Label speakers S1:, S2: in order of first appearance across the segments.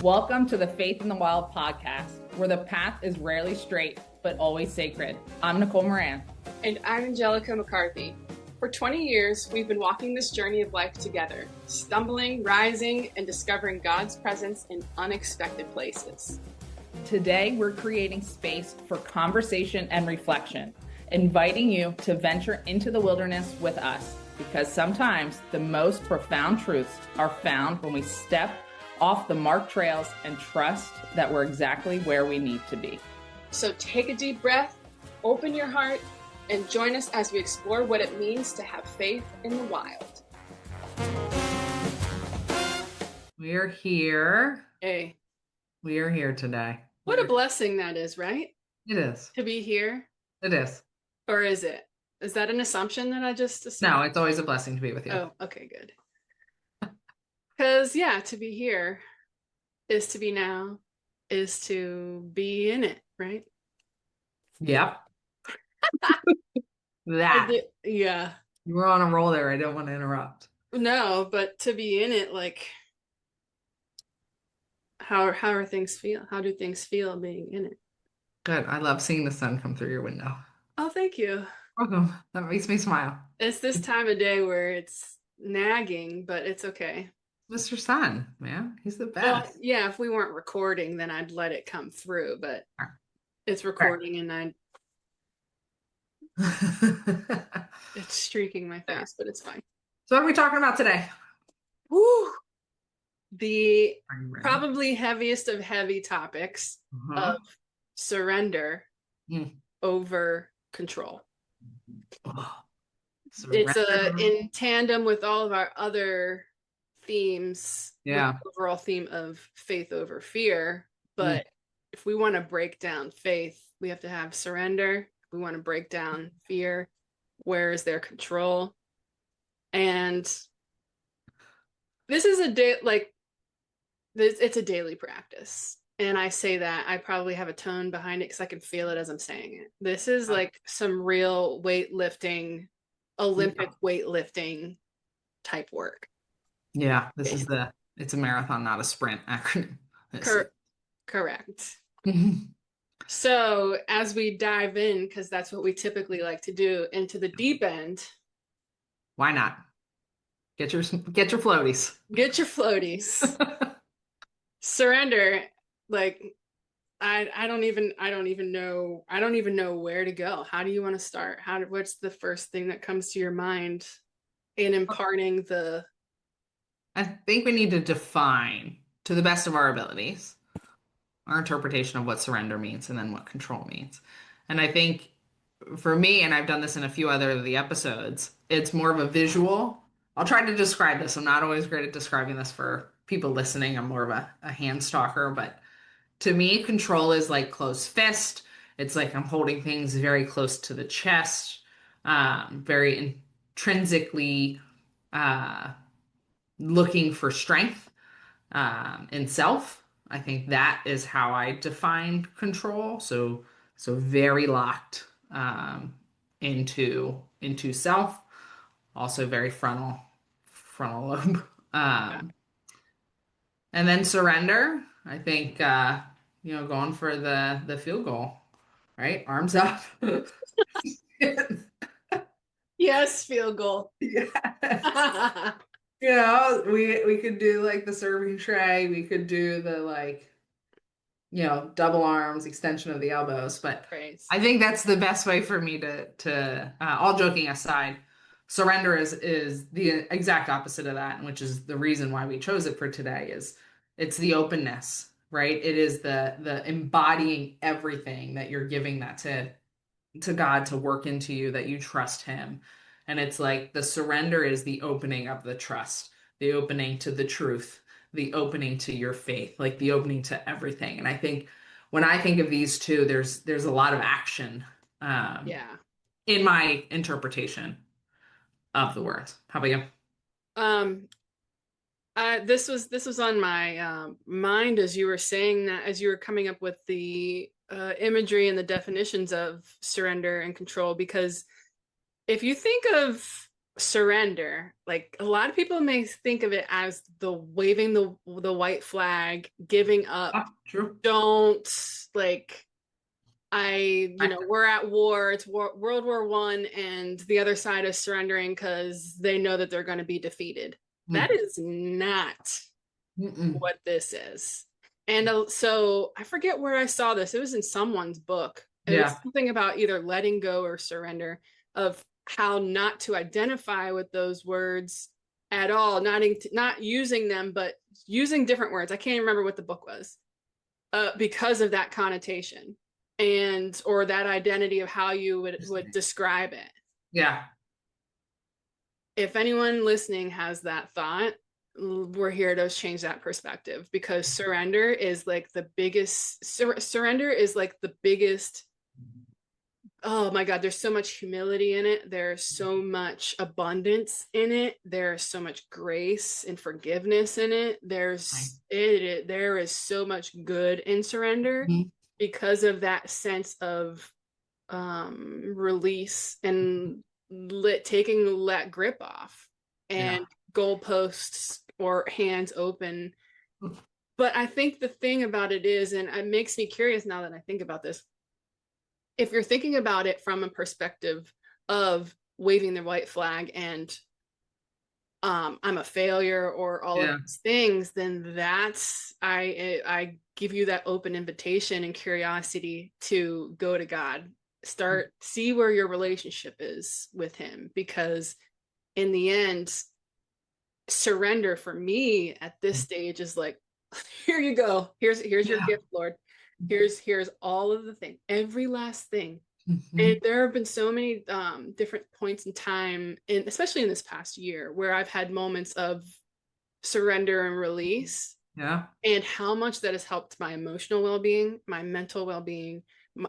S1: Welcome to the Faith in the Wild podcast, where the path is rarely straight, but always sacred. I'm Nicole Moran.
S2: And I'm Angelica McCarthy. For 20 years, we've been walking this journey of life together, stumbling, rising, and discovering God's presence in unexpected places.
S1: Today, we're creating space for conversation and reflection, inviting you to venture into the wilderness with us, because sometimes the most profound truths are found when we step off the marked trails and trust that we're exactly where we need to be.
S2: So take a deep breath, open your heart, and join us as we explore what it means to have faith in the wild.
S1: We're here.
S2: Hey.
S1: We are here today.
S2: What a blessing that is, right?
S1: It is.
S2: To be here?
S1: It is.
S2: Or is it? Is that an assumption that I just assumed?
S1: No, it's always a blessing to be with you.
S2: Oh, okay, good. Because, yeah, to be here is to be now, is to be in it, right?
S1: Yep. That.
S2: Yeah.
S1: You were on a roll there. I don't want to interrupt.
S2: No, but to be in it, like, how are things feel? How do things feel being in it?
S1: Good. I love seeing the sun come through your window.
S2: Oh, thank you.
S1: Welcome. That makes me smile.
S2: It's this time of day where it's nagging, but it's okay.
S1: Mr. Sun, man. He's the best.
S2: Well, yeah, if we weren't recording, then I'd let it come through, but it's recording and it's streaking my face, but it's fine.
S1: So what are we talking about today?
S2: Woo! The probably heaviest of heavy topics of surrender over control. It's in tandem with all of our other themes.
S1: Yeah.
S2: The overall theme of faith over fear. But if we want to break down faith, we have to have surrender. If we want to break down fear, where is their control? And this is it's a daily practice. And I say that I probably have a tone behind it because I can feel it as I'm saying it. This is like some real weightlifting, Olympic weightlifting type work.
S1: Yeah, it's a marathon, not a sprint acronym.
S2: Correct. So as we dive in, because that's what we typically like to do, into the deep end.
S1: Why not? Get your floaties.
S2: Get your floaties. Surrender. Like, I don't even know where to go. How do you want to start? What's the first thing that comes to your mind in imparting the...
S1: I think we need to define, to the best of our abilities, our interpretation of what surrender means and then what control means. And I think for me, and I've done this in a few other of the episodes, it's more of a visual. I'll try to describe this. I'm not always great at describing this for people listening. I'm more of a hand stalker, but to me, control is like closed fist. It's like I'm holding things very close to the chest, very intrinsically looking for strength in self. I think that is how I define control. So very locked into self. Also very frontal lobe. And then surrender. I think going for the field goal, right? Arms up.
S2: Yes, field goal.
S1: Yeah. We could do like the serving tray. We could do the double arms, extension of the elbows. But I think that's the best way for me to all joking aside, surrender is the exact opposite of that, which is the reason why we chose it for today. Is it's the openness, right? It is the embodying everything that you're giving that to God to work into you, that you trust him. And it's like the surrender is the opening of the trust, the opening to the truth, the opening to your faith, like the opening to everything. And I think when I think of these two, there's a lot of action in my interpretation of the words. How about you?
S2: This was on my mind as you were saying that, as you were coming up with the imagery and the definitions of surrender and control, because if you think of surrender, like a lot of people may think of it as the waving the white flag, giving up.
S1: True.
S2: Don't like we're at war. It's World War I, and the other side is surrendering because they know that they're going to be defeated. That is not what this is. And so I forget where I saw this. It was in someone's book. It was something about either letting go or surrender, of how not to identify with those words at all, not using them, but using different words. I can't even remember what the book was, because of that connotation and or that identity of how you would describe it.
S1: Yeah.
S2: If anyone listening has that thought, we're here to change that perspective, because surrender is like the biggest oh my God, there's so much humility in it. There's so much abundance in it. There's so much grace and forgiveness in it. There is so much good in surrender, because of that sense of release and taking that grip off, and goalposts or hands open. But I think the thing about it is, and it makes me curious now that I think about this, if you're thinking about it from a perspective of waving the white flag and I'm a failure or all of these things, then that's I give you that open invitation and curiosity to go to God, see where your relationship is with him, because in the end, surrender for me at this stage is like, here you go, here's your gift, Lord. Here's all of the thing, every last thing. And there have been so many different points in time, especially in this past year, where I've had moments of surrender and release. And how much that has helped my emotional well-being, my mental well-being,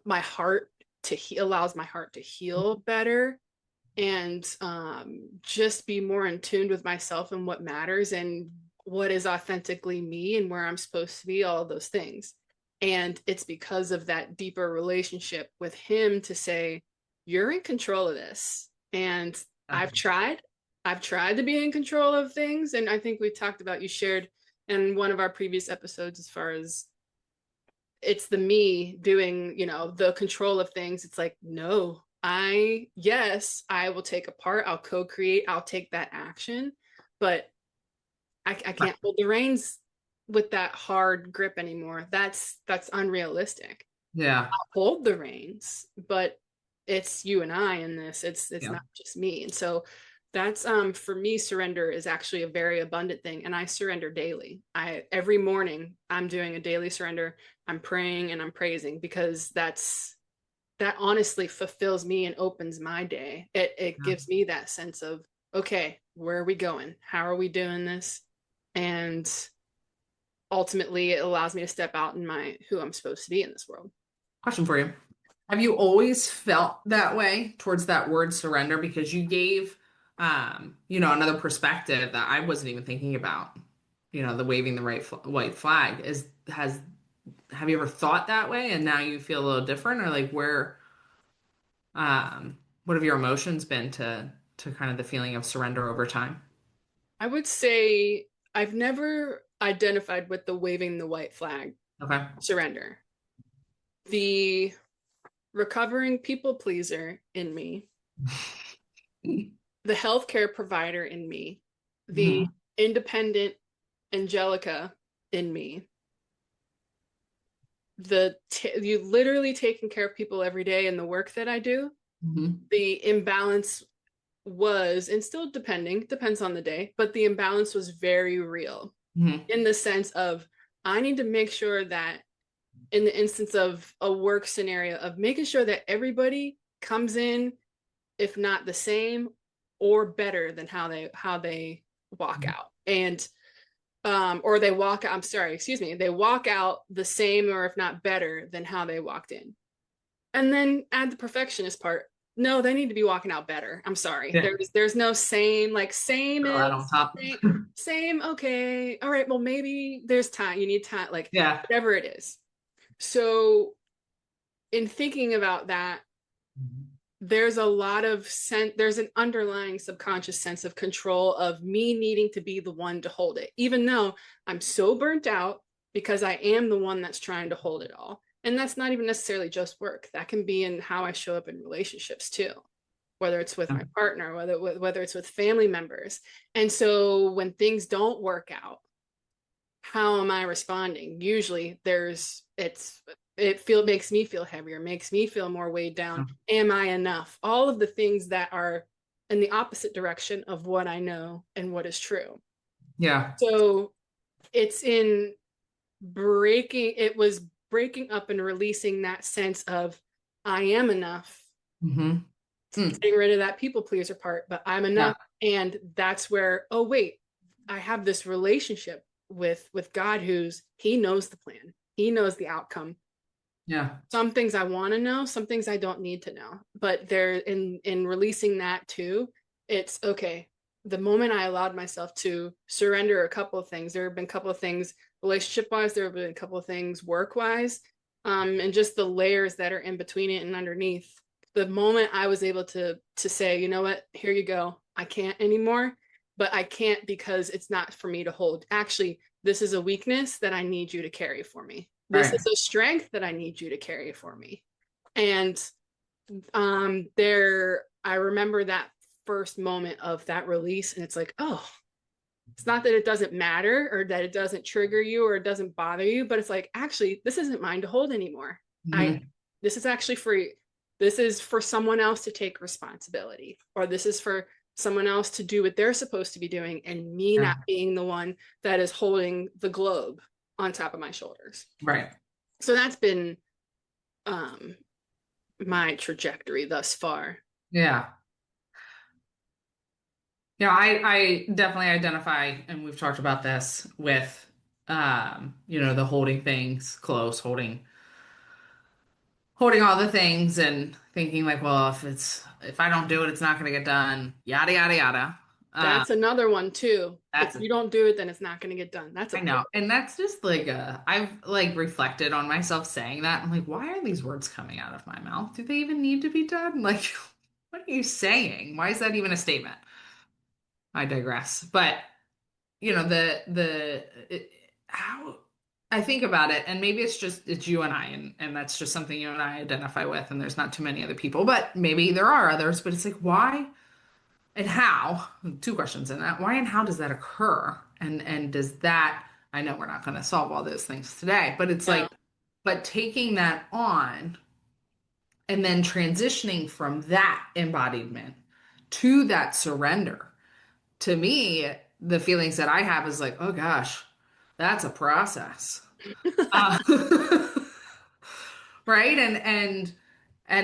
S2: my heart allows my heart to heal better, and just be more in tune with myself and what matters and what is authentically me and where I'm supposed to be, all of those things. And it's because of that deeper relationship with him to say, you're in control of this. And I've tried to be in control of things. And I think we talked about, you shared in one of our previous episodes, as far as it's the me doing, the control of things. It's like, no, I will take a part. I'll co-create. I'll take that action, but I can't hold the reins with that hard grip anymore. That's unrealistic. I'll hold the reins, but it's you and I in this. It's not just me. And so that's for me, surrender is actually a very abundant thing, and I surrender daily. Every morning I'm doing a daily surrender. I'm praying and I'm praising, because that honestly fulfills me and opens my day. It gives me that sense of, okay, where are we going? How are we doing this? And ultimately it allows me to step out in who I'm supposed to be in this world.
S1: Question for you. Have you always felt that way towards that word surrender? Because you gave, another perspective that I wasn't even thinking about, the waving the white flag have you ever thought that way and now you feel a little different, or like what have your emotions been to kind of the feeling of surrender over time?
S2: I would say I've never identified with the waving the white flag.
S1: Okay.
S2: Surrender. The recovering people pleaser in me, the healthcare provider in me, the independent Angelica in me, you literally taking care of people every day in the work that I do. The imbalance was, and still depends on the day, but the imbalance was very real, in the sense of, I need to make sure that in the instance of a work scenario, of making sure that everybody comes in, if not the same or better than how they walk out. And or they walk out, they walk out the same, or if not better than how they walked in. And then add the perfectionist part. No, they need to be walking out better. I'm sorry. There's no same, same is
S1: on top.
S2: same, okay. All right, well, maybe there's time. You need time, whatever it is. So in thinking about that, there's a lot of there's an underlying subconscious sense of control of me needing to be the one to hold it, even though I'm so burnt out because I am the one that's trying to hold it all. And that's not even necessarily just work. That can be in how I show up in relationships too, whether it's with my partner, whether it's with family members. And so when things don't work out, how am I responding? Usually it makes me feel heavier, makes me feel more weighed down. Am I enough? All of the things that are in the opposite direction of what I know and what is true.
S1: Yeah.
S2: So it's in it was breaking up and releasing that sense of I am enough.
S1: Mm-hmm.
S2: Getting rid of that people pleaser part, but I'm enough. Yeah. And that's where, oh wait, I have this relationship with God he knows the plan. He knows the outcome.
S1: Yeah.
S2: Some things I want to know, some things I don't need to know. But there in releasing that too, it's okay. The moment I allowed myself to surrender a couple of things, there have been a couple of things relationship wise, there have been a couple of things work wise, and just the layers that are in between it and underneath. The moment I was able to say, you know what, here you go. I can't anymore, but I can't because it's not for me to hold. Actually, this is a weakness that I need you to carry for me. This is a strength that I need you to carry for me. And I remember that first moment of that release, and it's like, oh, it's not that it doesn't matter or that it doesn't trigger you or it doesn't bother you, but it's like, actually, this isn't mine to hold anymore. This is actually free. This is for someone else to take responsibility, or this is for someone else to do what they're supposed to be doing, and me not being the one that is holding the globe on top of my shoulders.
S1: Right.
S2: So that's been my trajectory thus far.
S1: Yeah. Yeah, I definitely identify, and we've talked about this with the holding things close, holding all the things and thinking like, well, if I don't do it, it's not gonna get done, yada yada yada.
S2: That's another one too. If you don't do it, then it's not going to get done. That's
S1: I know. And that's just like I've like reflected on myself saying that. I'm like, why are these words coming out of my mouth? Do they even need to be done? Like, what are you saying? Why is that even a statement? I digress. But how I think about it, and maybe it's you and I, and that's just something you and I identify with, and there's not too many other people, but maybe there are others, but it's like why and how, two questions in that, why and how does that occur? And does that, I know we're not going to solve all those things today, but it's like, but taking that on and then transitioning from that embodiment to that surrender, to me, the feelings that I have is like, oh gosh, that's a process. Uh, right? And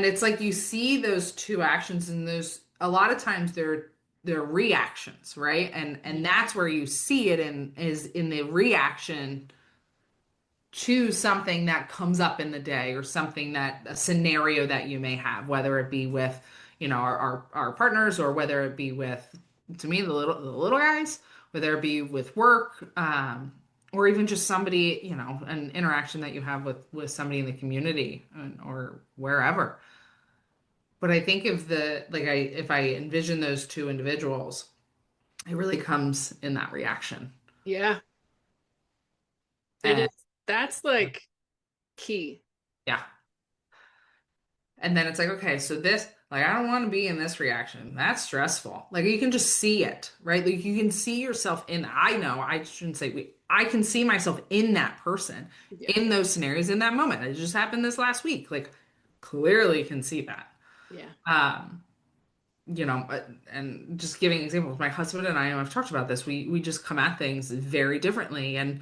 S1: it's like you see those two actions and those a lot of times they're reactions, right? And that's where you see it is in the reaction to something that comes up in the day or something that a scenario that you may have, whether it be with, our partners or whether it be with, to me, the little guys, whether it be with work, or even just somebody, an interaction that you have with somebody in the community or wherever. But I think if I envision those two individuals, it really comes in that reaction.
S2: Yeah. It is. That's like key.
S1: Yeah. And then it's like, okay, so this, like, I don't want to be in this reaction. That's stressful. Like, you can just see it, right? Like, you can see yourself I know, I shouldn't say I can see myself in that person, in those scenarios, in that moment. It just happened this last week. Like, clearly can see that.
S2: Yeah.
S1: And just giving examples, my husband and I know I've talked about this. We just come at things very differently, and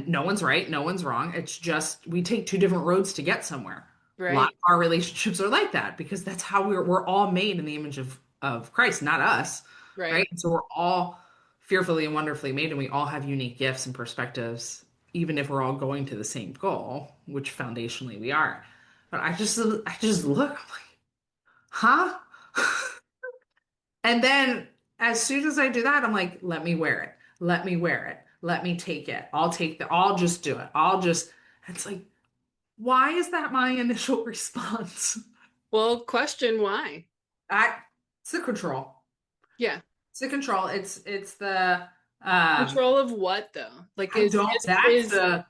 S1: no one's right, no one's wrong. It's just we take two different roads to get somewhere.
S2: Right.
S1: A lot of our relationships are like that because that's how we're all made in the image of Christ, not us. Right. And so we're all fearfully and wonderfully made, and we all have unique gifts and perspectives, even if we're all going to the same goal, which foundationally we are. But I just look, I'm like, huh? And then as soon as I do that, I'm like, let me wear it. Let me wear it. Let me take it. I'll just do it. It's like, why is that my initial response?
S2: Well, question why?
S1: I it's the control.
S2: Yeah.
S1: It's the control. It's the um
S2: Control of what though? Like
S1: I don't that's
S2: is
S1: the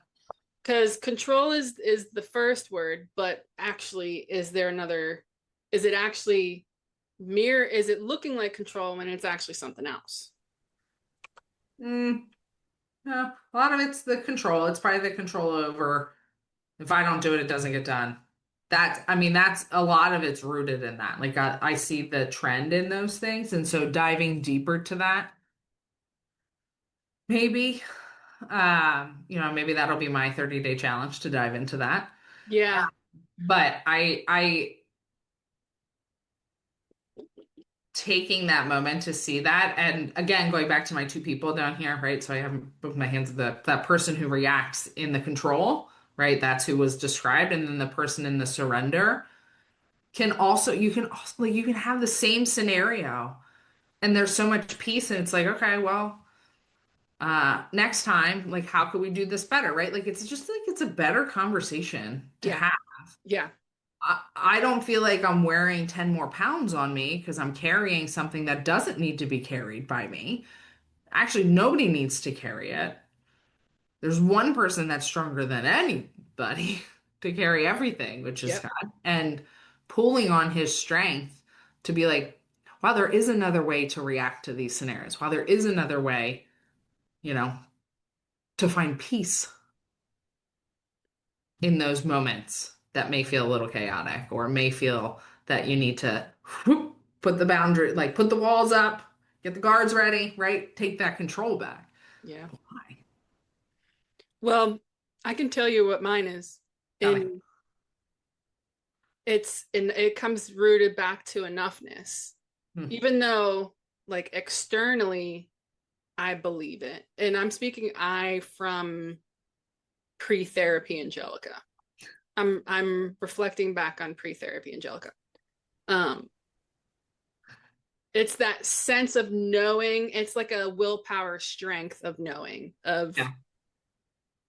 S2: because control is the first word, but actually is there another, is it actually mirror, is it looking like control when it's actually something else?
S1: mm, no, a lot of it's the control. It's probably the control over if I don't do it, it doesn't get done. I mean, that's a lot of it's rooted in that. Like I see the trend in those things. And so diving deeper to that, maybe, maybe that'll be my 30-day challenge to dive into that.
S2: Yeah.
S1: But I taking that moment to see that, and again, going back to my two people down here, right? So I have both my hands of that person who reacts in the control, right? That's who was described, and then the person in the surrender you can have the same scenario and there's so much peace and it's like, okay, well, next time, like how could we do this better, right? Like it's just like it's a better conversation to
S2: Yeah.
S1: have.
S2: Yeah.
S1: I don't feel like I'm wearing 10 more pounds on me because I'm carrying something that doesn't need to be carried by me. Actually, nobody needs to carry it. There's one person that's stronger than anybody to carry everything, which is
S2: Yep.
S1: God. And pulling on his strength to be like, wow, there is another way to react to these scenarios. Wow, there is another way, you know, to find peace in those moments that may feel a little chaotic or may feel that you need to whoop, put the boundary, like put the walls up, get the guards ready, right? Take that control back.
S2: Yeah.
S1: Why?
S2: Well, I can tell you what mine is.
S1: Tell me.
S2: In it comes rooted back to enoughness.
S1: Hmm.
S2: Even though like externally I believe it. And I'm speaking I from pre-therapy Angelica. I'm reflecting back on pre-therapy Angelica. Um it's that sense of knowing, it's like a willpower strength of knowing of
S1: Yeah.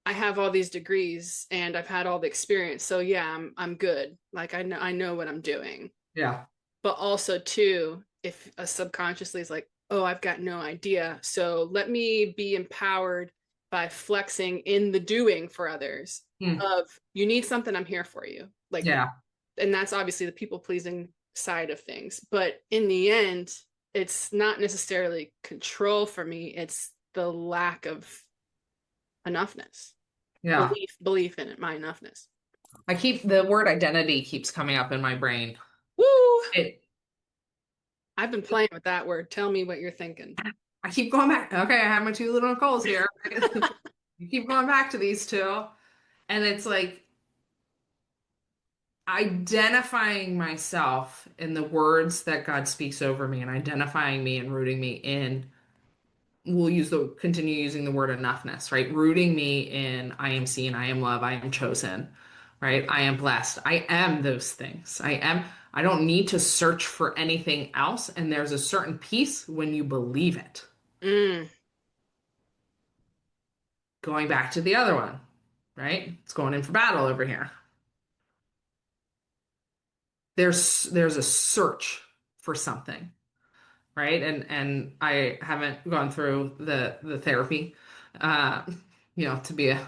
S2: I have all these degrees and I've had all the experience. So yeah, I'm good. Like I know what I'm doing.
S1: Yeah.
S2: But also too, if a subconsciously is like, oh, I've got no idea. So let me be empowered by flexing in the doing for others
S1: Hmm.
S2: of you need something, I'm here for you. Like,
S1: Yeah.
S2: and that's obviously the people pleasing side of things. But in the end, it's not necessarily control for me. It's the lack of enoughness,
S1: Yeah.
S2: belief in it, my enoughness.
S1: I keep the word identity keeps coming up in my brain.
S2: Woo!
S1: It
S2: I've been playing with that word. Tell me what you're thinking.
S1: I keep going back. Okay, I have my two little Nicoles here. You keep going back to these two. And it's like identifying myself in the words that God speaks over me and identifying me and rooting me in. Continue using the word enoughness, right? Rooting me in I am seen, I am loved, I am chosen, right? I am blessed. I am those things. I don't need to search for anything else. And there's a certain peace when you believe it.
S2: Mm,
S1: Going back to the other one, right? It's going in for battle over here. There's a search for something, right? And I haven't gone through the therapy, uh, to be a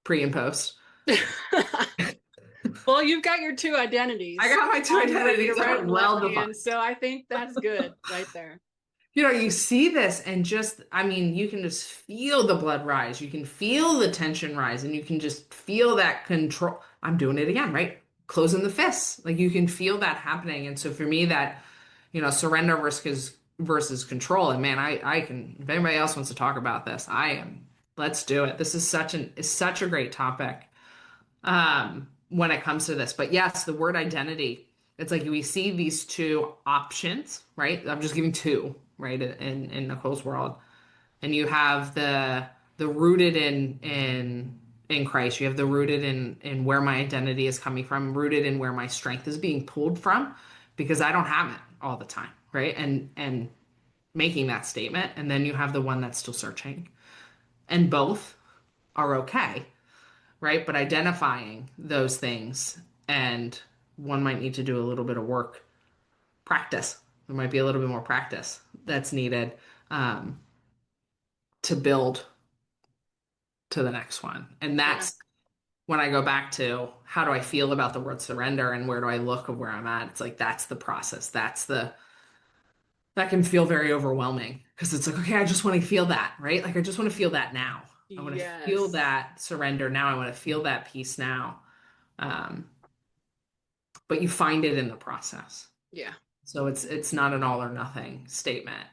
S1: pre and post.
S2: well, you've got your two
S1: I
S2: identities
S1: got my two
S2: on right,
S1: identities that
S2: right
S1: are
S2: and
S1: well
S2: left
S1: defined.
S2: hand, so I think that's good right there.
S1: You see this and I mean, you can just feel the blood rise. You can feel the tension rise and you can just feel that control. I'm doing it again, right? Closing the fists. Like you can feel that happening. And so for me, that, surrender versus control. And man, I can, if anybody else wants to talk about this, let's do it. This is such a great topic. When it comes to this. But yes, the word identity, it's like we see these two options, right? I'm just giving two, right? In Nicole's world. And you have the rooted in Christ. You have the rooted in where my identity is coming from, rooted in where my strength is being pulled from, because I don't have it all the time, right? And making that statement. And then you have the one that's still searching. And both are okay, right? But identifying those things and one might need to do a little bit of work, practice. There might be a little bit more practice that's needed um, to build to the next one. And
S2: Yeah.
S1: that's when I go back to how do I feel about the word surrender and where do I look of where I'm at? It's like that's the process. That can feel very overwhelming because it's like, okay, I just want to feel that, right? Like I just want to feel that now. I want to feel
S2: Yes.
S1: that surrender now. I want to feel that peace now. Um, but you find it in the process.
S2: Yeah.
S1: So it's not an all or nothing statement.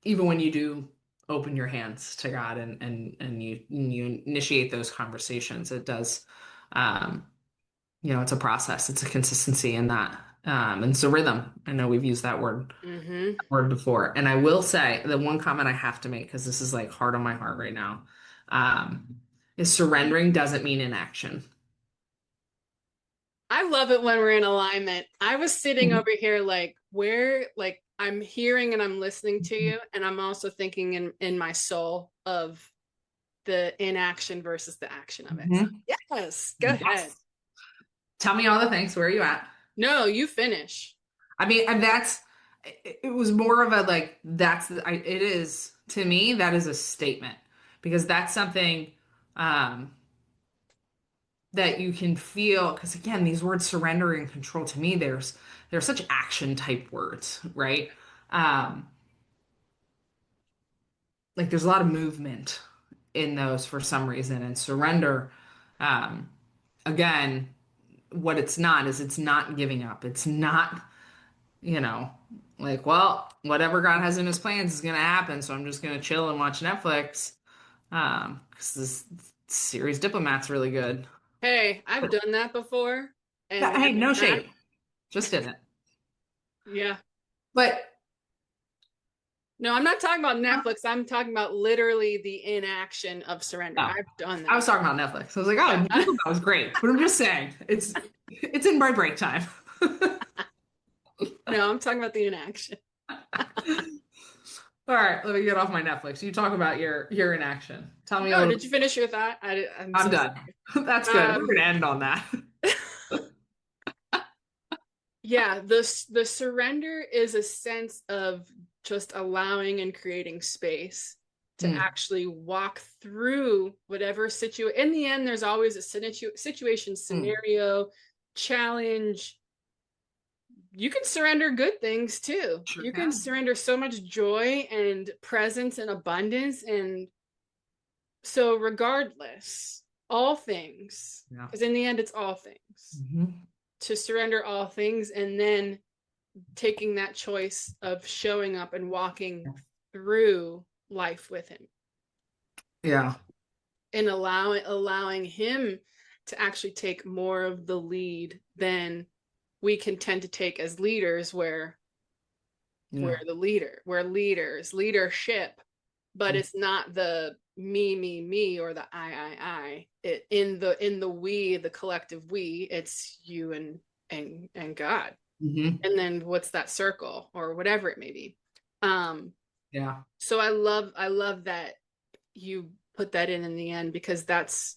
S1: Even when you do open your hands to God and you initiate those conversations, it does it's a process. It's a consistency in that. And it's a rhythm. I know we've used
S2: Mm-hmm.
S1: word before. And I will say the one comment I have to make, because this is like hard on my heart right now, is surrendering doesn't mean inaction.
S2: I love it when we're in alignment. I was sitting over here like where like I'm hearing and I'm listening to you, and I'm also thinking in my soul of the inaction versus the action of it. So,
S1: Mhm.
S2: yes, go ahead.
S1: Yes. Tell me all the things. Where are you at?
S2: No, you finish.
S1: I mean, and it was more of a like, it is, to me, that is a statement because that's something um, that you can feel. Because again, these words surrender and control to me, they're such action type words, right? Um, like there's a lot of movement in those for some reason. And surrender, um, again, what it's not is it's not giving up. It's not you know, like, well, whatever God has in his plans is going to happen. So I'm just going to chill and watch Netflix. Because this series Diplomat's really good.
S2: Hey, I've done that before. And
S1: Yeah,
S2: when I
S1: hey,
S2: get
S1: no
S2: back,
S1: shade. Just did it.
S2: yeah.
S1: But
S2: No, I'm not talking about Netflix. I'm talking about literally the inaction of surrender.
S1: no,
S2: I've done
S1: I
S2: that.
S1: was talking about Netflix. I was like, oh,
S2: Yeah.
S1: Diplomat was great. But I'm just saying, it's in my break time.
S2: No, I'm talking about the inaction.
S1: All right, let me get off my Netflix. You talk about your inaction. Tell me a
S2: No,
S1: little
S2: did
S1: bit.
S2: you finish your thought? I'm
S1: I'm
S2: so
S1: done. That's good. We're
S2: um
S1: gonna end on that.
S2: yeah, the surrender is a sense of just allowing and creating space to
S1: Mm,
S2: actually walk through whatever situation. In the end, there's always a situation,
S1: mm.
S2: scenario, challenge. You can surrender good things too.
S1: Sure
S2: You can
S1: can.
S2: surrender so much joy and presence and abundance. And so, regardless, all things,
S1: Yeah.
S2: because in the end, it's all things,
S1: Hmm.
S2: to surrender all things and then taking that choice of showing up and walking through life with him
S1: Yeah.
S2: and allowing him to actually take more of the lead than we can tend to take as leaders, where we're
S1: Yeah.
S2: the leader, we're leaders, leadership, but it's not the me or the I it in the we, the collective we, it's you and God.
S1: Hmm.
S2: And then what's that circle or whatever it may be. um
S1: Yeah.
S2: so I love that you put that in the end, because that's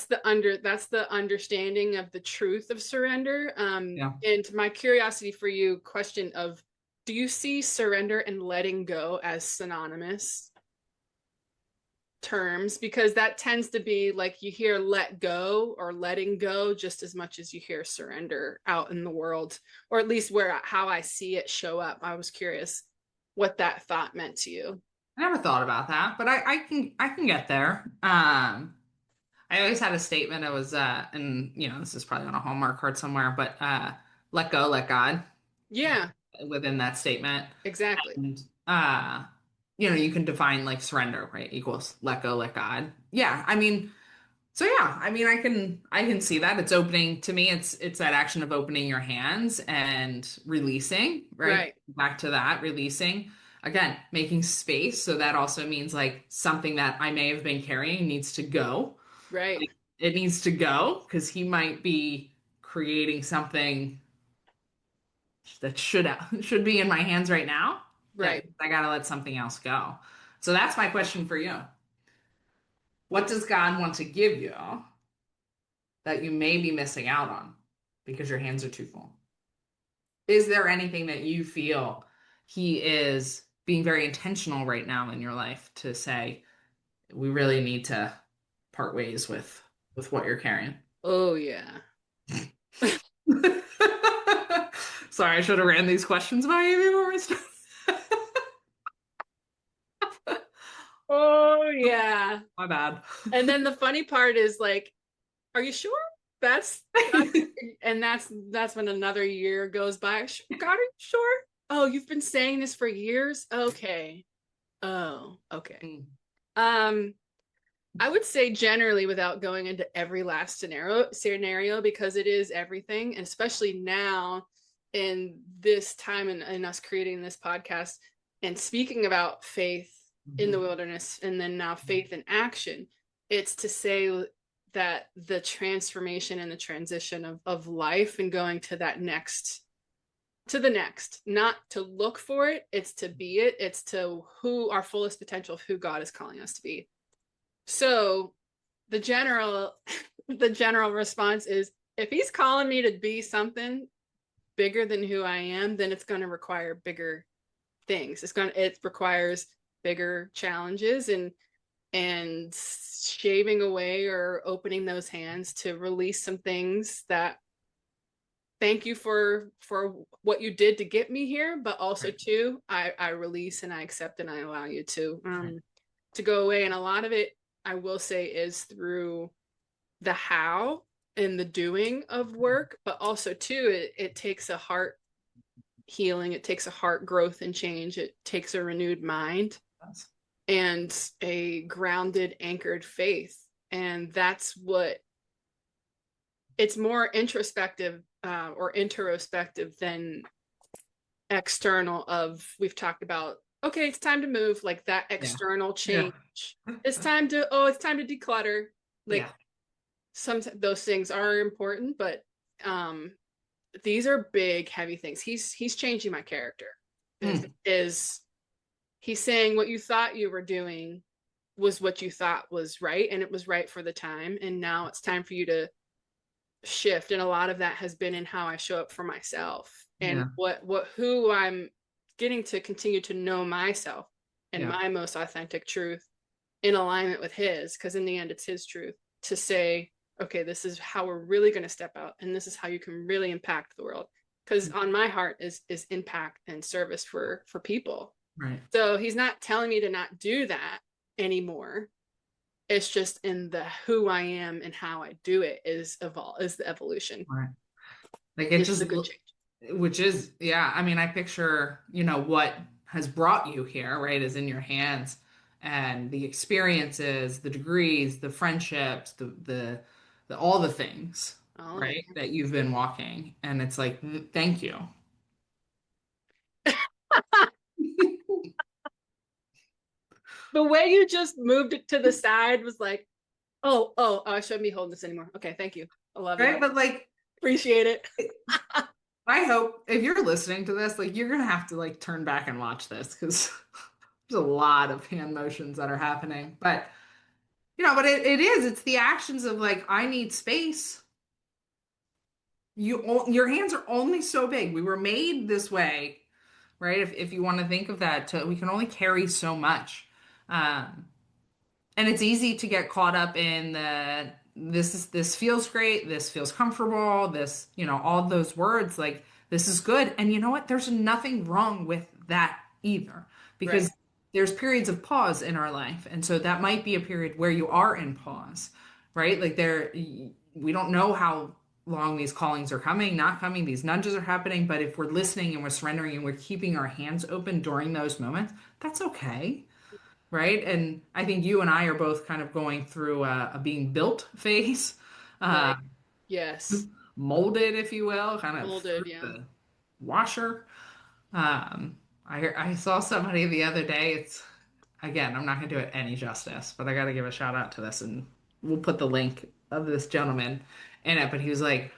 S2: the understanding of the truth of surrender.
S1: Yeah.
S2: And my curiosity for you question of, do you see surrender and letting go as synonymous terms? Because that tends to be like, you hear let go or letting go just as much as you hear surrender out in the world, or at least where how I see it show up. I was curious what that thought meant to you.
S1: I never thought about that, but I can get there. I always had a statement. It was and this is probably on a Hallmark card somewhere, but let go, let God
S2: Yeah,
S1: within that statement.
S2: exactly.
S1: And you can define like surrender, right? Equals let go, let God. Yeah, I mean, so yeah, I mean, I can see that. It's opening to me, it's that action of opening your hands and releasing, right?
S2: Right,
S1: Back to that, releasing. Again, making space. So that also means like something that I may have been carrying needs to go.
S2: right,
S1: Like it needs to go because he might be creating something that should be in my hands right now that
S2: right.
S1: I gotta let something else go. So that's my question for you. What does God want to give you that you may be missing out on? because your hands are too full? Is there anything that you feel he is being very intentional right now in your life to say, we really need to part ways with what you're carrying?
S2: Oh yeah.
S1: Sorry, I should have ran these questions by you before we started.
S2: Oh yeah.
S1: My bad.
S2: And then the funny part is like, are you sure? That's and that's when another year goes by. God, are you sure? Oh, you've been saying this for years? Okay. Oh, okay.
S1: Mm.
S2: Um, I would say generally without going into every last scenario because it is everything, and especially now in this time and us creating this podcast and speaking about faith in the wilderness and then now faith in action, it's to say that the transformation and the transition of life and going to that next to the next, not to look for it, it's to be it, it's to who our fullest potential of who God is calling us to be. So the general the general response is if he's calling me to be something bigger than who I am, then it's going to require bigger things. It requires bigger challenges and shaving away or opening those hands to release some things that thank you for what you did to get me here, but also too I release and I accept and I allow you to go away. And a lot of it I will say is through the how and the doing of work, but also too it takes a heart healing, it takes a heart growth and change, it takes a renewed mind and a grounded anchored faith. And that's what it's more introspective or interospective than external of we've talked about okay it's time to move like that external change it's time to declutter like some those things are important but these are big heavy things. He's changing my character is he's saying what you thought you were doing was what you thought was right and it was right for the time and now it's time for you to shift. And a lot of that has been in how I show up for myself and who I'm getting to continue to know myself and my most authentic truth in alignment with his, because in the end it's his truth to say okay this is how we're really going to step out and this is how you can really impact the world, because on my heart is impact and service for people, right? So he's not telling me to not do that anymore. It's just in the who I am and how I do it is the evolution. Right.
S1: Like it just a good change. Which is, I mean, I picture, what has brought you here, right, is in your hands and the experiences, the degrees, the friendships, the all the things, right, that you've been walking. And it's like, thank you.
S2: The way you just moved it to the side was like, I shouldn't be holding this anymore. Okay, thank you. I love it. Right,
S1: but like,
S2: appreciate it.
S1: I hope if you're listening to this, like, you're gonna have to like turn back and watch this because there's a lot of hand motions that are happening. But but it's the actions of like, I need space. Your hands are only so big. We were made this way, right? If you want to think of that, we can only carry so much. And it's easy to get caught up in this feels great, this feels comfortable, this, all those words like this is good. And you know what? There's nothing wrong with that either, because there's periods of pause in our life. And so that might be a period where you are in pause, right? Like we don't know how long these callings are coming, not coming, these nudges are happening. But if we're listening and we're surrendering and we're keeping our hands open during those moments, that's okay. Right. And I think you and I are both kind of going through a being built phase.
S2: Yes.
S1: Molded, if you will, kind of
S2: molded,
S1: the washer. I saw somebody the other day. It's, again, I'm not going to do it any justice, but I got to give a shout out to this, and we'll put the link of this gentleman in it. But he was like,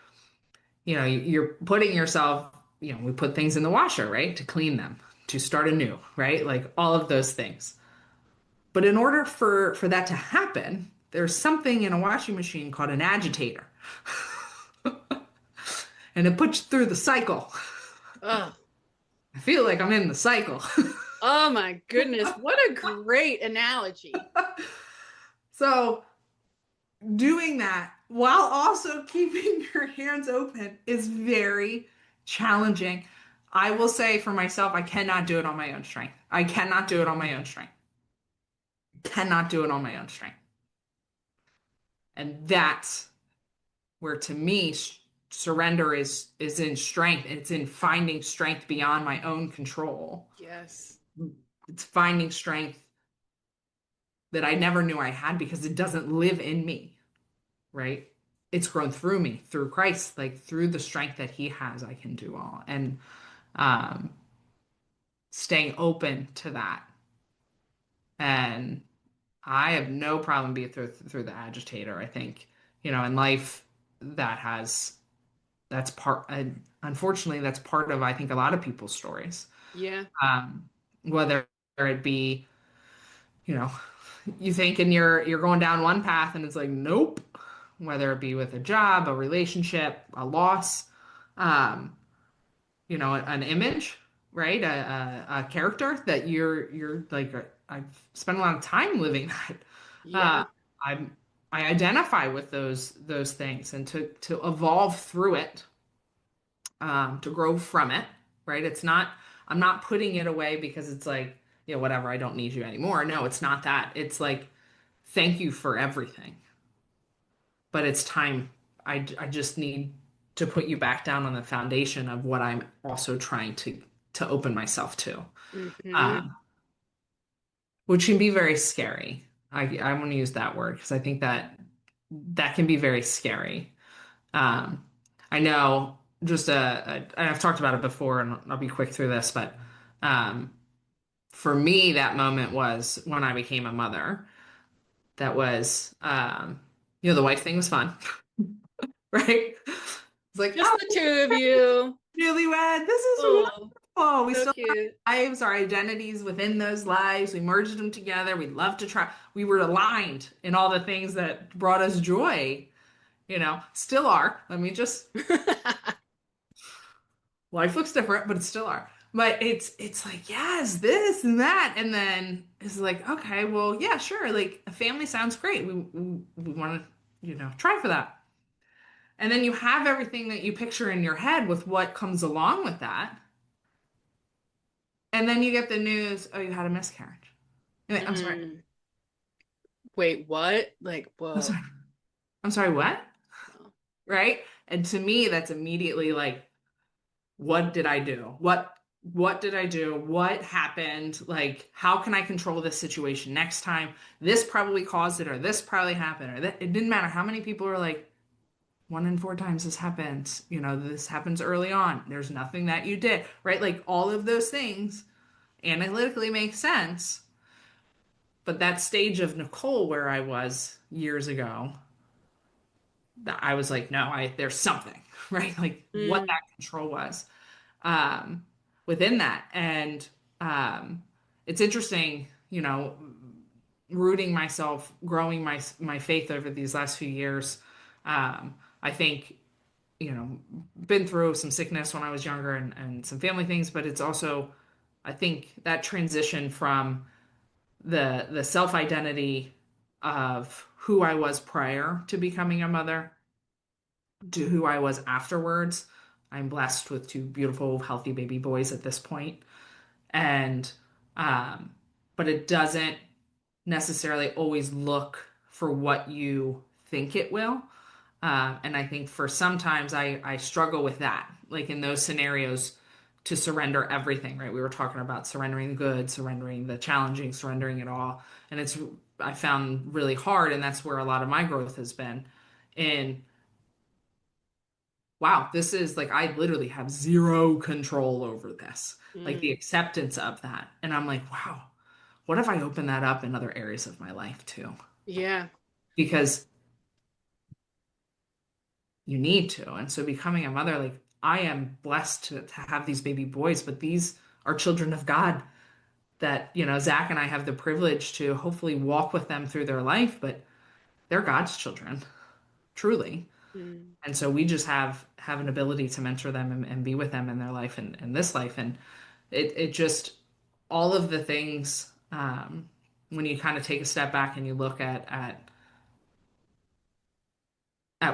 S1: you're putting yourself, we put things in the washer, right, to clean them, to start anew, right? Like all of those things. But in order for that to happen, there's something in a washing machine called an agitator. and it puts you through the cycle.
S2: Oh,
S1: I feel like I'm in the cycle.
S2: oh my goodness. What a great analogy.
S1: So doing that while also keeping your hands open is very challenging. I will say for myself, I cannot do it on my own strength. I cannot do it on my own strength. Cannot do it on my own strength. And that's where to me surrender is in strength. It's in finding strength beyond my own control.
S2: Yes.
S1: It's finding strength that I never knew I had because it doesn't live in me, right? It's grown through me, through Christ, like through the strength that he has, I can do all. And um, staying open to that. And I have no problem being through the agitator. I think, in life that that's part, and unfortunately, that's part of, I think, a lot of people's stories.
S2: Yeah.
S1: Um, whether it be, you know, you think and you're going down one path and it's like, nope. Whether it be with a job, a relationship, a loss, um, an image, right? A character that you're like, I've spent a lot of time living that. Uh,
S2: Yeah.
S1: I'm I identify with those things and to evolve through it, to grow from it, right? I'm not putting it away because it's like, whatever, I don't need you anymore. No, it's not that. It's like, thank you for everything. But it's time. I just need to put you back down on the foundation of what I'm also trying to open myself to,
S2: Hmm.
S1: um, which can be very scary. I want to use that word because I think that can be very scary. Um, I know and I've talked about it before, and I'll be quick through this, but um, for me, that moment was when I became a mother. That was, the wife thing was fun, right? It's like,
S2: Just
S1: oh,
S2: the two of you.
S1: newlywed, this is
S2: Oh,
S1: wonderful. We
S2: so
S1: still have
S2: cute.
S1: lives, our identities within those lives. We merged them together. We'd love to try. We were aligned in all the things that brought us joy, still are. Let me just life looks different, but it still are. But it's like, yes, this and that. And then it's like, okay, well, yeah, sure. Like a family sounds great. We want to, try for that. And then you have everything that you picture in your head with what comes along with that. And then you get the news, oh, you had a miscarriage. You're like, I'm sorry.
S2: Mm. Wait, what? Like,
S1: I'm
S2: whoa.
S1: sorry. I'm sorry, what?
S2: No.
S1: Right? And to me, that's immediately like, what did I do? What did I do? What happened? Like, how can I control this situation next time? This probably caused it, or this probably happened, or that it didn't matter how many people are like, 1 in 4 times this happens. This happens early on. There's nothing that you did, right? Like all of those things analytically make sense. But that stage of Nicole where I was years ago, I was like, no, there's something, right? Like what
S2: Mm.
S1: that control was. um, within that. And it's interesting, rooting myself, growing my faith over these last few years. I think, been through some sickness when I was younger and some family things, but it's also, I think that transition from the self-identity of who I was prior to becoming a mother to who I was afterwards. I'm blessed with two beautiful, healthy baby boys at this point. And, um, but it doesn't necessarily always look for what you think it will. And I think for sometimes I struggle with that, like in those scenarios, to surrender everything, right? We were talking about surrendering the good, surrendering the challenging, surrendering it all. And I found really hard. And that's where a lot of my growth has been in wow, this is like I literally have zero control over this. Like the
S2: Mm.
S1: acceptance of that. And I'm like, wow, what if I open that up in other areas of my life too?
S2: Yeah.
S1: Because you need to. And so becoming a mother, like I am blessed to have these baby boys, but these are children of God that, Zach and I have the privilege to hopefully walk with them through their life, but they're God's children, truly.
S2: Mm.
S1: And so we just have an ability to mentor them and be with them in their life and this life. And it just all of the things when you kind of take a step back and you look at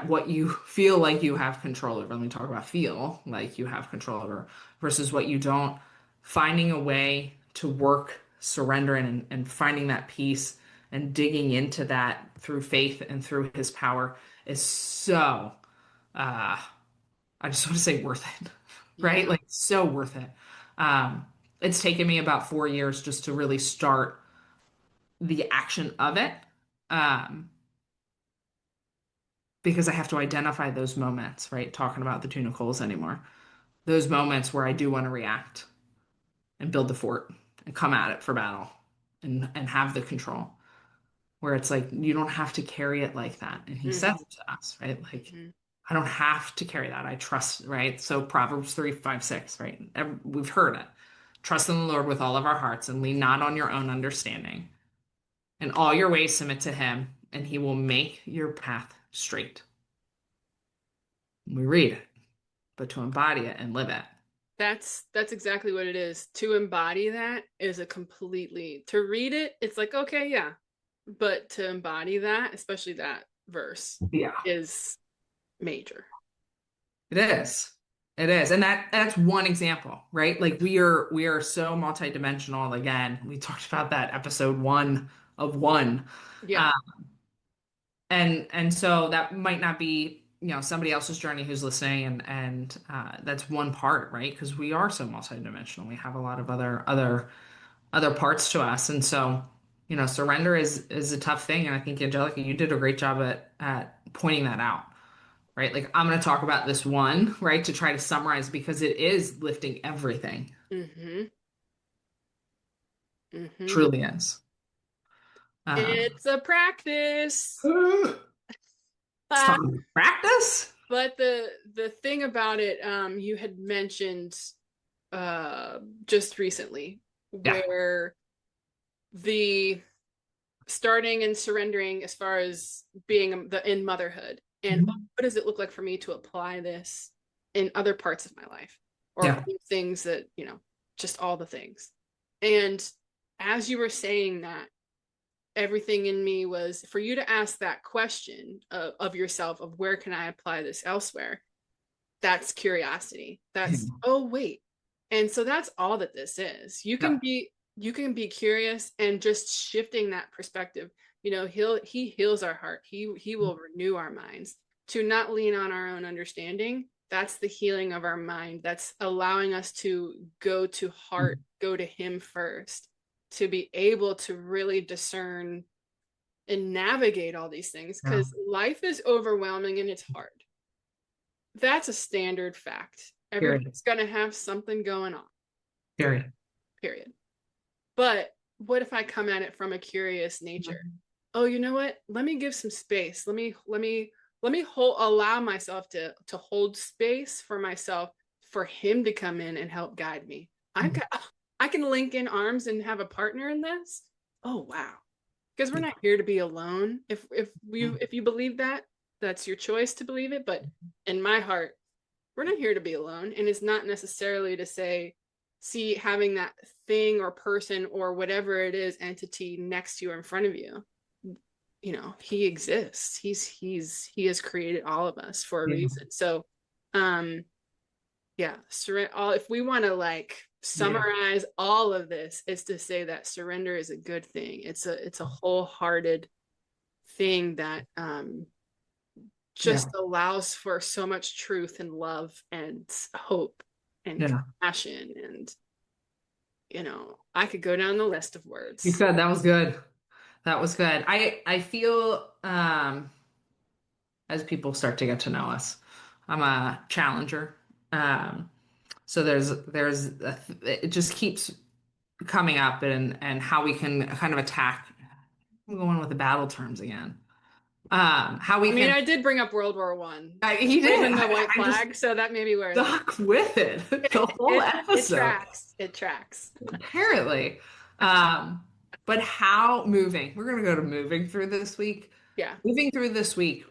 S1: what you feel like you have control over. Let me talk about feel like you have control over versus what you don't. Finding a way to work, surrendering, and finding that peace and digging into that through faith and through his power is so, uh, I just want to say worth it, right?
S2: Yeah.
S1: Like so worth it. Um, it's taken me about 4 years just to really start the action of it. Um, because I have to identify those moments, right? Talking about the two Nicoles anymore. Those moments where I do want to react and build the fort and come at it for battle and have the control. Where it's like you don't have to carry it like that. And he says
S2: Hmm.
S1: it to us, right? Like
S2: Hmm.
S1: I don't have to carry that. I trust, right? So Proverbs 3, 5, 6, right? We've heard it. Trust in the Lord with all of our hearts and lean not on your own understanding. In all your ways submit to him, and he will make your path straight. We read it, but to embody it and live it.
S2: That's exactly what it is. To embody that is a completely, to read it, it's like, okay, yeah. But to embody that, especially that verse,
S1: Yeah,
S2: is major.
S1: it is. It is. And that's one example, right? Like we are so multidimensional. Again, we talked about that episode one of one.
S2: Yeah.
S1: Uh, and so that might not be, somebody else's journey who's listening and that's one part, right? Because we are so multidimensional. We have a lot of other parts to us. And so, surrender is a tough thing. And I think Angelica, you did a great job at pointing that out, right? Like I'm going to talk about this one, right, to try to summarize because it is lifting everything.
S2: Mm-hmm. Mm-hmm.
S1: Truly is. Um,
S2: It's a practice.
S1: let's talk about practice.
S2: But the thing about it, you had mentioned uh just recently
S1: Yeah.
S2: where the starting and surrendering as far as being in motherhood and
S1: Mhm.
S2: what does it look like for me to apply this in other parts of my life or
S1: Yeah.
S2: things that just all the things. And as you were saying that, everything in me was for you to ask that question of yourself of where can I apply this elsewhere. That's curiosity. That's, oh wait. And so that's all that this is. You can
S1: Yeah.
S2: be curious and just shifting that perspective. He heals our heart. He will renew our minds to not lean on our own understanding. That's the healing of our mind. That's allowing us to go to heart, go to him first, to be able to really discern and navigate all these things
S1: Yeah.
S2: because life is overwhelming and it's hard. That's a standard fact.
S1: Period.
S2: Everybody's going to have something going on,
S1: Period.
S2: period. But what if I come at it from a curious nature? Oh, you know what? Let me give some space. Let me allow myself to hold space for myself for him to come in and help guide me. I can link in arms and have a partner in this. Oh, wow. Because we're not here to be alone. If you believe that, that's your choice to believe it, but in my heart, we're not here to be alone. And it's not necessarily to say, see, having that thing or person or whatever it is, entity next to you or in front of you. He exists. He has created all of us for a
S1: Yeah.
S2: reason. So, yeah, all if we want to like
S1: Yeah.
S2: summarize all of this, is to say that surrender is a good thing. It's a wholehearted thing that
S1: Yeah.
S2: just allows for so much truth and love and hope and
S1: Yeah.
S2: compassion and I could go down the list of
S1: You
S2: words.
S1: could. That was good. That was good. I feel as people start to get to know us, I'm a challenger. Um, so it just keeps coming up and how we can kind of attack. I'm going with the battle terms again. How we
S2: I mean,
S1: can.
S2: I did bring up World War I,
S1: He did.
S2: waving the white
S1: I just
S2: flag, so that may be where that
S1: stuck with it the whole
S2: it
S1: episode.
S2: tracks. It tracks.
S1: Apparently. But how moving? We're gonna go to moving through this week.
S2: Yeah.
S1: Moving through this week.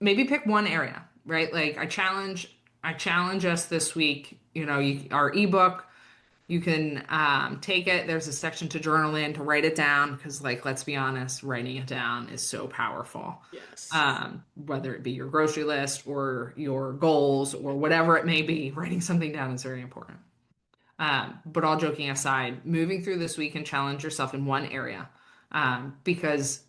S1: maybe pick one area, right? Like I challenge us this week, our ebook, you can take it. There's a section to journal in, to write it down, because like, let's be honest, writing it down is so powerful.
S2: Yes.
S1: Whether it be your grocery list or your goals or whatever it may be, writing something down is very important. But all joking aside, moving through this week and challenge yourself in one area, because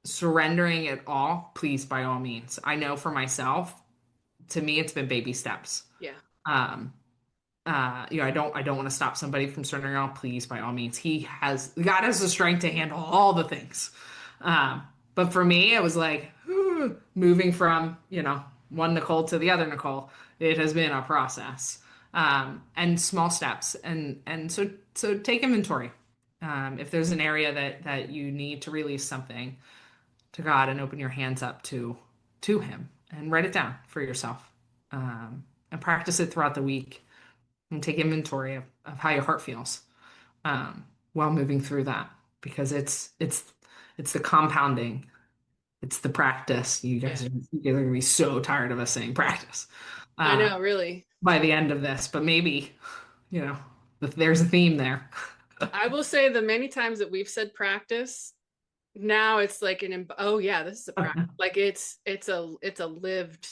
S1: surrendering it all, please, by all means. I know for myself, to me, it's been baby steps.
S2: Yeah.
S1: Um, I don't want to stop somebody from surrendering all. Please, by all means, God has the strength to handle all the things. But for me, it was like moving from one Nicole to the other Nicole. It has been a process, and small steps, and so take inventory. If there's an area that you need to release something to God, and open your hands up to Him, and write it down for yourself, and practice it throughout the week, and take inventory of how your heart feels, while moving through that, because it's the compounding, it's the practice. You guys are gonna be so tired of us saying practice.
S2: I know, really.
S1: By the end of this, but maybe there's a theme there.
S2: I will say the many times that we've said practice, now it's like oh yeah, this is a practice. Like it's a lived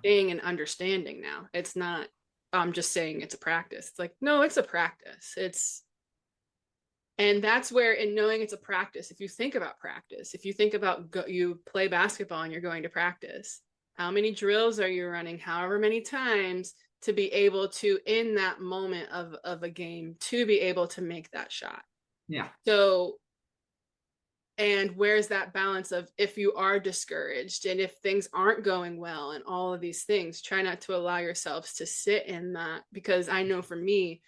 S2: thing and understanding now. It's not, I'm just saying it's a practice. It's like, no, it's a practice. And that's where, in knowing it's a practice, if you think about practice, if you think about you play basketball and you're going to practice, how many drills are you running, however many times, to be able to, in that moment of a game, to be able to make that shot.
S1: Yeah.
S2: So, and where's that balance of, if you are discouraged and if things aren't going well and all of these things, try not to allow yourselves to sit in that. Because I know for me,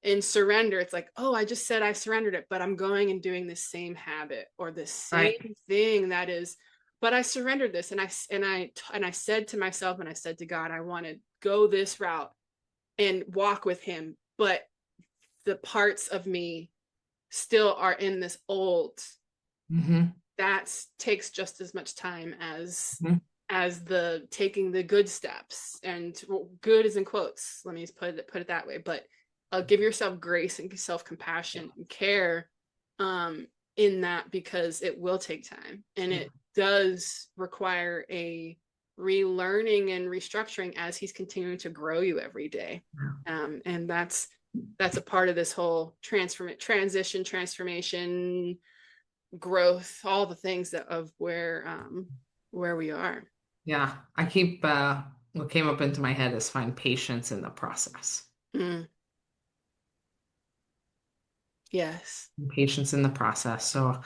S2: in surrender, it's like, oh, I just said I surrendered it, but I'm going and doing the same habit or the same thing that is, but I surrendered this. And I said to myself, and I said to God, I want to go this route and walk with Him. But the parts of me still are in this old, that takes just as much time as the taking the good steps. And good is in quotes, let me put it that way. But give yourself grace and self-compassion and care in that, because it will take time, and it does require a relearning and restructuring as He's continuing to grow you every day. And that's a part of this whole transition, transformation, growth, all the things of where we are.
S1: Yeah, I keep what came up into my head is find patience in the process.
S2: Yes.
S1: Patience in the process. So,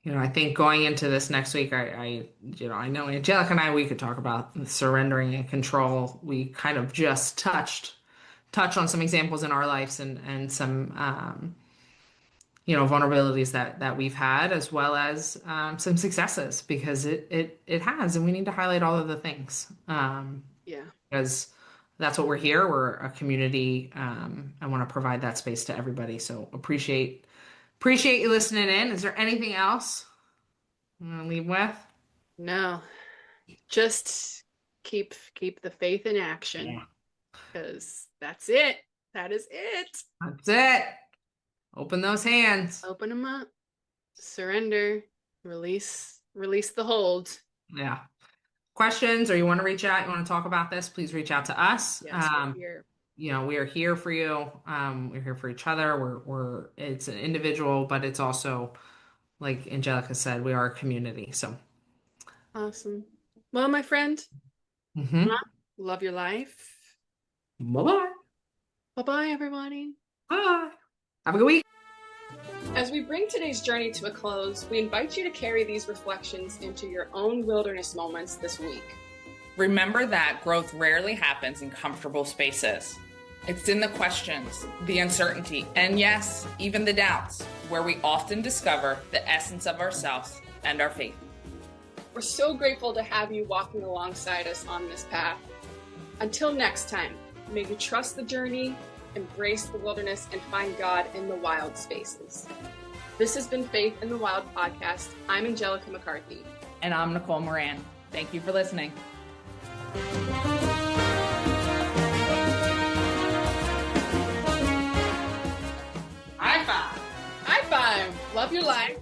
S1: I think going into this next week, I know Angelica and I, we could talk about surrendering and control. We kind of just touch on some examples in our lives, and some vulnerabilities that we've had, as well as some successes, because it has, and we need to highlight all of the things. Because that's what we're here. We're a community. I want to provide that space to everybody. So appreciate you listening in. Is there anything else you want to leave with?
S2: No, just keep the faith in action, because that's it. That is it.
S1: That's it. Open those hands.
S2: Open them up. Surrender. Release the hold.
S1: Yeah. Questions, or you want to reach out, you want to talk about this, please reach out to us.
S2: Yes, we're here.
S1: We are here for you. We're here for each other. It's an individual, but it's also, like Angelica said, we are a community. So
S2: awesome. Well, my friend, love your life.
S1: Bye-bye.
S2: Bye-bye, everybody.
S1: Bye. Have a good week.
S2: As we bring today's journey to a close, we invite you to carry these reflections into your own wilderness moments this week.
S3: Remember that growth rarely happens in comfortable spaces. It's in the questions, the uncertainty, and yes, even the doubts, where we often discover the essence of ourselves and our faith.
S2: We're so grateful to have you walking alongside us on this path. Until next time, may you trust the journey, embrace the wilderness, and find God in the wild spaces. This has been Faith in the Wild podcast. I'm Angelica McCarthy.
S3: And I'm Nicole Moran. Thank you for listening.
S2: High five. High five. Love your life.